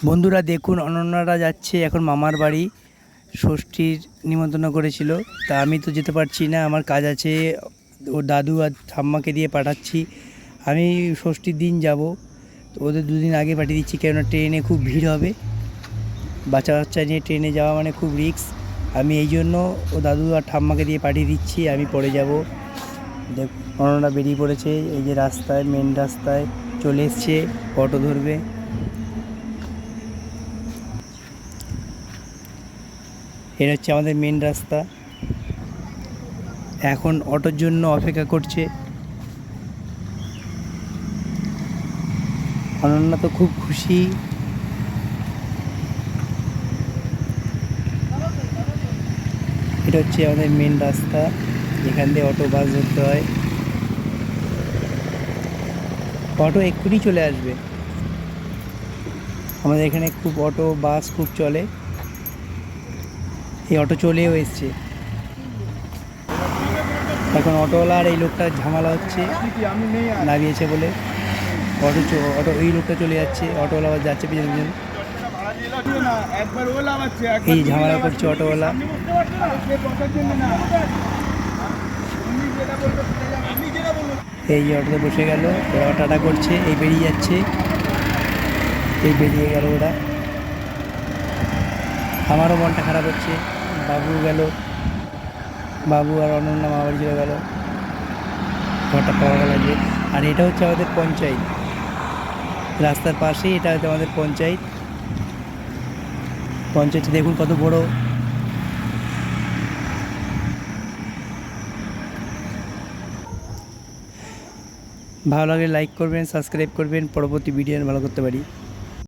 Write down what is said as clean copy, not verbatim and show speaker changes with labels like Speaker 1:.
Speaker 1: বন্ধুরা দেখুন, অনন্যারা যাচ্ছে এখন মামার বাড়ি। ষষ্ঠীর নিমন্ত্রণ করেছিল, তা আমি তো যেতে পারছি না, আমার কাজ আছে। ওর দাদু আর ঠাম্মাকে দিয়ে পাঠাচ্ছি। আমি ষষ্ঠীর দিন যাব, তো ওদের দুদিন আগে পাঠিয়ে দিচ্ছি, কেননা ট্রেনে খুব ভিড় হবে। বাচ্চা বাচ্চা নিয়ে ট্রেনে যাওয়া মানে খুব রিস্ক। আমি এই জন্য ও দাদু আর ঠাম্মাকে দিয়ে পাঠিয়ে দিচ্ছি, আমি পরে যাব। দেখ, অনন্যা বেরিয়ে পড়েছে, এই যে রাস্তায়, মেন রাস্তায় চলে এসছে, অটো ধরবে। এটা হচ্ছে আমাদের মেন রাস্তা। এখন অটোর জন্য অপেক্ষা করছে। অনন্যা তো খুব খুশি। এটা হচ্ছে আমাদের মেন রাস্তা, এখান দিয়ে অটো বাস ধরতে হয়। অটো এক্ষুনি চলে আসবে। আমাদের এখানে খুব অটো বাস খুব চলে। এই অটো চলেও এসছে। এখন অটোওয়ালা আর এই লোকটা ঝামেলা হচ্ছে, নামিয়েছে বলে। অটো এই লোকটা চলে যাচ্ছে, অটোওয়ালা আবার যাচ্ছে পিছন পিছন। এই ঝামেলা করছে অটোওয়ালা। এই যে অটোতে বসে গেল, ওরা টাটা করছে, এই বেরিয়ে যাচ্ছে, এই বেরিয়ে গেল ওরা। আমারও মনটা খারাপ হচ্ছে। বাবু গেল, বাবু আর অনন্যা মা বাড়ি চলে গেল, ঘরটা পাওয়া লাগবে। আর এটা হচ্ছে আমাদের পঞ্চায়েত, রাস্তার পাশেই এটা হচ্ছে আমাদের পঞ্চায়েত। পঞ্চায়েতটা দেখুন কত বড়। ভালো লাগলে লাইক করবেন, সাবস্ক্রাইব করবেন, পরবর্তী ভিডিও ভালো করতে পারি।